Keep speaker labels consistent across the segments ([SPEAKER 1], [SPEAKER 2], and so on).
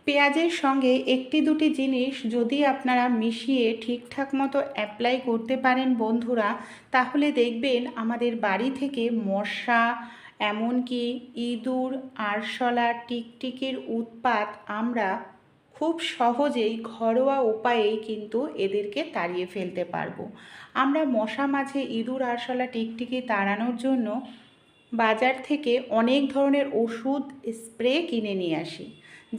[SPEAKER 1] পেঁয়াজের সঙ্গে একটি দুটি জিনিস যদি আপনারা মিশিয়ে ঠিকঠাক মতো অ্যাপ্লাই করতে পারেন বন্ধুরা, তাহলে দেখবেন আমাদের বাড়ি থেকে মশা, এমনকি ইঁদুর, আরশোলা, টিকটিকির উৎপাত আমরা খুব সহজেই ঘরোয়া উপায়েই কিন্তু এদেরকে তাড়িয়ে ফেলতে পারবো। আমরা মশা, মাছি, ইঁদুর, আরশোলা, টিকটিকি তাড়ানোর জন্য বাজার থেকে অনেক ধরনের ওষুধ স্প্রে কিনে নিয়ে আসি,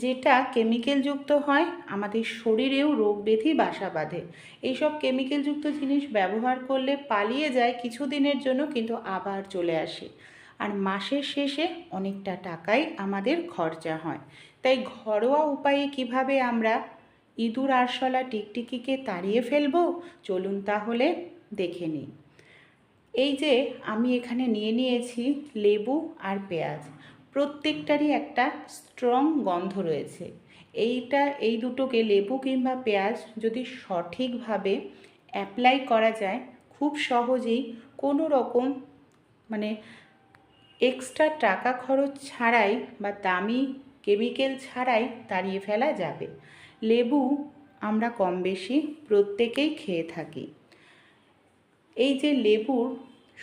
[SPEAKER 1] যেটা কেমিক্যালযুক্ত হয়, আমাদের শরীরেও রোগ ব্যাধি বাসা বাঁধে। এইসব কেমিক্যালযুক্ত জিনিস ব্যবহার করলে পালিয়ে যায় কিছুদিনের জন্য, কিন্তু আবার চলে আসে, আর মাসের শেষে অনেকটা টাকাই আমাদের খরচা হয়। তাই ঘরোয়া উপায়ে কিভাবে আমরা ইঁদুর, আরশোলা, টিকটিকিকে তাড়িয়ে ফেলবো, চলুন তাহলে দেখে নিই। এই যে আমি এখানে নিয়ে নিয়েছি লেবু আর পেঁয়াজ, প্রত্যেকটারই একটা স্ট্রং গন্ধ রয়েছে। এই দুটোকে, লেবু কিংবা পেঁয়াজ, যদি সঠিকভাবে অ্যাপ্লাই করা যায়, খুব সহজেই কোনো রকম মানে এক্সট্রা টাকা খরচ ছাড়াই বা দামি কেমিক্যাল ছাড়াই তাড়িয়ে ফেলা যাবে। লেবু আমরা কম বেশি প্রত্যেকেই খেয়ে থাকি। এই যে লেবুর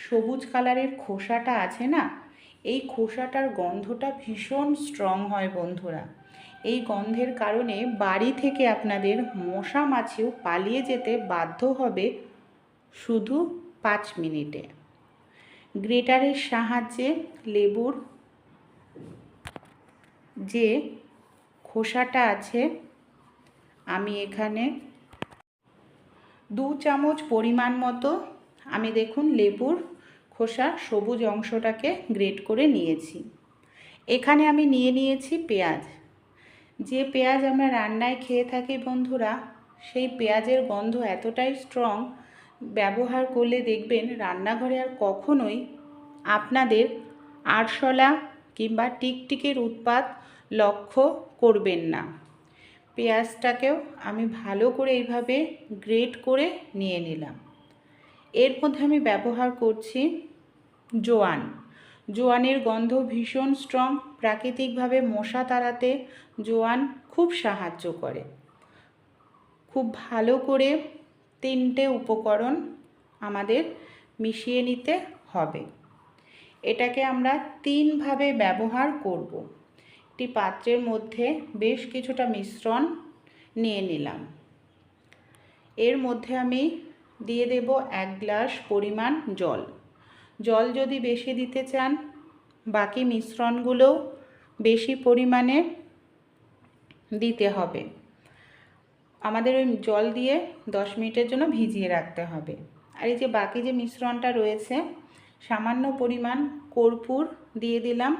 [SPEAKER 1] সবুজ কালারের খোসাটা আছে না, এই খোসাটার গন্ধটা ভীষণ স্ট্রং হয় বন্ধুরা। এই গন্ধের কারণে বাড়ি থেকে আপনাদের মশা মাছিও পালিয়ে যেতে বাধ্য হবে শুধু 5 মিনিটে। গ্রেটারের সাহায্যে লেবুর যে খোসাটা আছে, আমি এখানে 2 চামচ পরিমাণ মতো আমি দেখুন লেবুর খোসা সবুজ অংশটাকে গ্রেট করে নিয়েছি। এখানে আমি নিয়ে নিয়েছি পেঁয়াজ। যে পেঁয়াজ আমরা রান্নায় খেয়ে থাকি বন্ধুরা, সেই পেঁয়াজের গন্ধ এতটাই স্ট্রং, ব্যবহার করলে দেখবেন রান্নাঘরে আর কখনোই আপনাদের আরশোলা কিংবা টিকটিকির উৎপাত লক্ষ্য করবেন না। পেঁয়াজটাকেও আমি ভালো করে এইভাবে গ্রেট করে নিয়ে নিলাম। এর মধ্যে আমি ব্যবহার করছি জোয়ান। জোয়ানের গন্ধ ভীষণ স্ট্রং, প্রাকৃতিকভাবে মশা তাড়াতে জোয়ান খুব সাহায্য করে। খুব ভালো করে 3টে উপকরণ আমাদের মিশিয়ে নিতে হবে। এটাকে আমরা 3ভাবে ব্যবহার করব। একটি পাত্রের মধ্যে বেশ কিছুটা মিশ্রণ নিয়ে নিলাম। এর মধ্যে আমি দিয়ে দেব 1 গ্লাস পরিমাণ জল। জল যদি বেশি দিতে চান, বাকি মিশ্রণগুলোও বেশি পরিমাণে দিতে হবে। আমাদের ওই জল দিয়ে 10 মিনিটের জন্য ভিজিয়ে রাখতে হবে। আর এই যে বাকি যে মিশ্রণটা রয়েছে, সামান্য পরিমাণ কর্পূর দিয়ে দিলাম,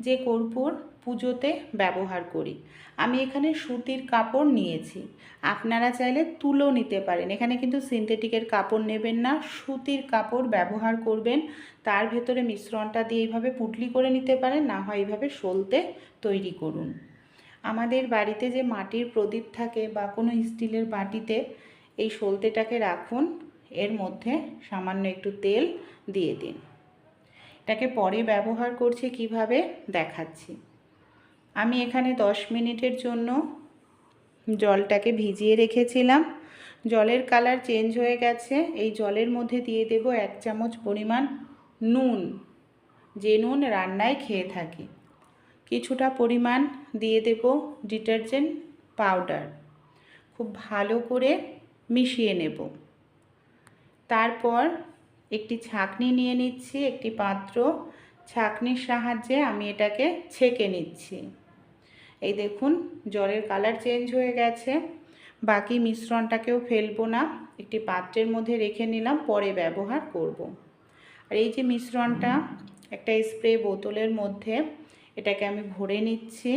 [SPEAKER 1] যে কর্পূর পুজোতে ব্যবহার করি। আমি এখানে সুতির কাপড় নিয়েছি, আপনারা চাইলে তুলো নিতে পারেন। এখানে কিন্তু সিনথেটিকের কাপড় নেবেন না, সুতির কাপড় ব্যবহার করবেন। তার ভেতরে মিশ্রণটা দিয়ে এইভাবে পুটলি করে নিতে পারেন, না হয় এইভাবে সলতে তৈরি করুন। আমাদের বাড়িতে যে মাটির প্রদীপ থাকে বা কোনো স্টিলের বাটিতে এই সলতেটাকে রাখুন, এর মধ্যে সামান্য একটু তেল দিয়ে দিন। এটাকে পরে ব্যবহার করছি কিভাবে দেখাচ্ছি। আমি এখানে 10 মিনিটের জন্য জলটাকে ভিজিয়ে রেখেছিলাম। জলের কালার চেঞ্জ হয়ে গেছে। এই জলের মধ্যে দিয়ে দেব 1 চামচ পরিমাণ নুন, যে নুন রান্নায় খেয়ে থাকি। কিছুটা পরিমাণ দিয়ে দেব ডিটারজেন্ট পাউডার। খুব ভালো করে মিশিয়ে নেব। তারপর একটি ছাঁকনি নিয়ে নিচ্ছি, একটি পাত্র। ছাঁকনির সাহায্যে আমি এটাকে ছেঁকে নিচ্ছি। এই দেখুন জলের কালার চেঞ্জ হয়ে গেছে। বাকি মিশ্রণটাকেও ফেলবো না, একটি পাত্রের মধ্যে রেখে নিলাম, পরে ব্যবহার করব। আর এই যে মিশ্রণটা একটা স্প্রে বোতলের মধ্যে এটাকে আমি ভরে নিচ্ছি।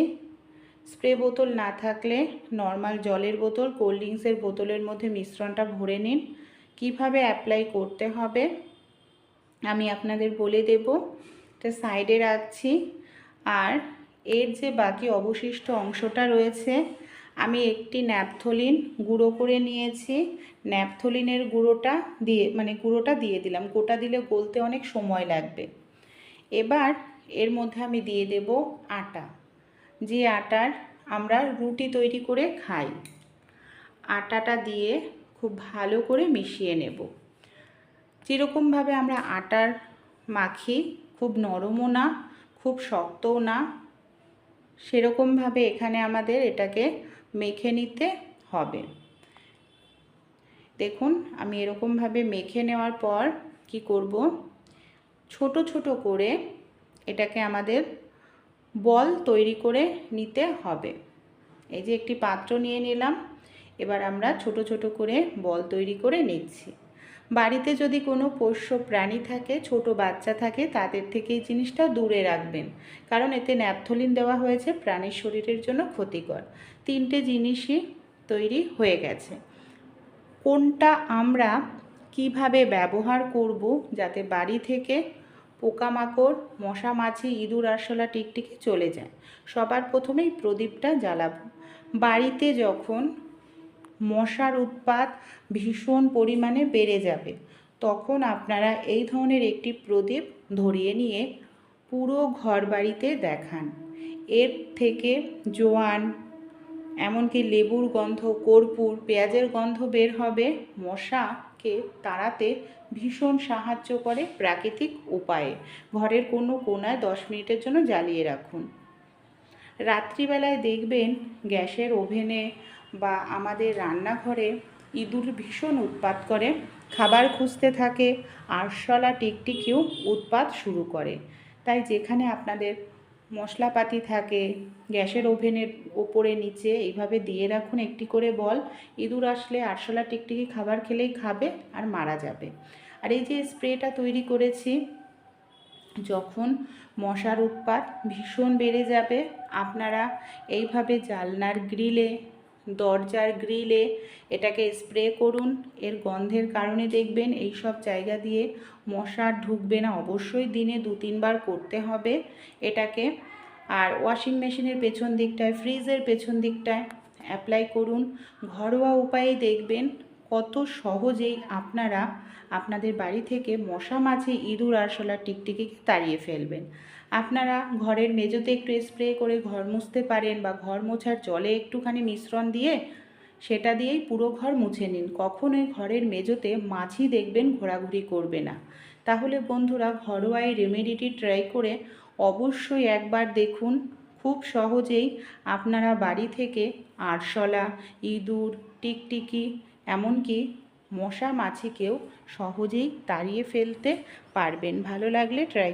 [SPEAKER 1] স্প্রে বোতল না থাকলে নর্মাল জলের বোতল, কোল্ড ড্রিঙ্কসের বোতলের মধ্যে মিশ্রণটা ভরে নিন। কিভাবে অ্যাপ্লাই করতে হবে আমি আপনাদের বলে দেব। এটা সাইডে রাখছি। আর এর যে বাকি অবশিষ্ট অংশটা রয়েছে, আমি একটি ন্যাপথলিন গুঁড়ো করে নিয়েছি। ন্যাপথলিনের গুঁড়োটা দিয়ে দিলাম। গোটা দিলে গলতে অনেক সময় লাগবে। এবার এর মধ্যে আমি দিয়ে দেব আটা। যে আটার আমরা রুটি তৈরি করে খাই। আটাটা দিয়ে খুব ভালো করে মিশিয়ে নেব। যেরকমভাবে আমরা আটার মাখি, খুব নরমও না খুব শক্তও না, সেরকমভাবে এখানে আমাদের এটাকে মেখে নিতে হবে। দেখুন আমি এরকমভাবে মেখে নেওয়ার পর কি করব, ছোট ছোট করে এটাকে আমাদের বল তৈরি করে নিতে হবে। এই যে একটি পাত্র নিয়ে নিলাম, এবার আমরা ছোট ছোট করে বল তৈরি করে নিচ্ছি। বাড়িতে যদি কোনো পোষ্য প্রাণী থাকে, ছোট বাচ্চা থাকে, তাদের থেকে এই জিনিসটা দূরে রাখবেন, কারণ এতে ন্যাপথলিন দেওয়া হয়েছে, প্রাণীর শরীরের জন্য ক্ষতিকর। 3টে জিনিসই তৈরি হয়ে গেছে। কোনটা আমরা কিভাবে ব্যবহার করব যাতে বাড়ি থেকে পোকামাকড়, মশা মাছি, ইঁদুর আরশোলা টিকটিকি চলে যায়। সবার প্রথমেই প্রদীপটা জ্বালাবো। বাড়িতে যখন মশার উৎপাত ভীষণ পরিমাণে বেড়ে যাবে, তখন আপনারা এই ধরনের একটি প্রদীপ ধরিয়ে নিয়ে পুরো ঘর বাড়িতে দেখান। এর থেকে জোয়ান, এমনকি লেবুর গন্ধ, কর্পূর, পেঁয়াজের গন্ধ বের হবে। মশাকে তাড়াতে ভীষণ সাহায্য করে প্রাকৃতিক উপায়ে। ঘরের কোনো কোণায় 10 মিনিটের জন্য জ্বালিয়ে রাখুন। রাত্রিবেলায় দেখবেন গ্যাসের ওভেনে বা আমাদের রান্নাঘরে ইঁদুর ভীষণ উৎপাত করে, খাবার খুঁজতে থাকে, আরশোলা টিকটিকিও উৎপাত শুরু করে। তাই যেখানে আপনাদের মশলাপাতি থাকে, গ্যাসের ওভেনের ওপরে নিচে এইভাবে দিয়ে রাখুন একটি করে বল। ইঁদুর আসলে আরশোলা টিকটিকি খাবার খেলেই খাবে আর মারা যাবে। আর এই যে স্প্রেটা তৈরি করেছি, যখন মশার উৎপাত ভীষণ বেড়ে যাবে, আপনারা এইভাবে জানলার গ্রিলে, দরজার গ্রিলে এটাকে স্প্রে করুন। এর গন্ধের কারণে দেখবেন এই সব জায়গা দিয়ে মশা ঢুকবে না। অবশ্যই দিনে 2-3 বার করতে হবে এটাকে। আর ওয়াশিং মেশিনের পেছন দিকটায়, ফ্রিজের পেছন দিকটায় অ্যাপ্লাই করুন। ঘরোয়া উপায়ে দেখবেন কত সহজেই আপনারা আপনাদের বাড়ি থেকে মশা মাছি, ইঁদুর আরশোলা টিকটিকিকে তাড়িয়ে ফেলবেন। আপনারা ঘরের মেঝেতে একটু স্প্রে করে ঘর মুছতে পারেন, বা ঘর মোছার জলে একটুখানি মিশ্রণ দিয়ে সেটা দিয়েই পুরো ঘর মুছে নিন। কখনোই ঘরের মেঝেতে মাছি দেখবেন ঘোরাঘুরি করবে না। তাহলে বন্ধুরা, ঘরোয়া এই রেমেডিটি ট্রাই করে অবশ্যই একবার দেখুন। খুব সহজেই আপনারা বাড়ি থেকে আরশোলা, ইঁদুর, টিকটিকি, এমনকি মশা মাছিকেও সহজেই তাড়িয়ে ফেলতে পারবেন। ভালো লাগলে ট্রাই করুন।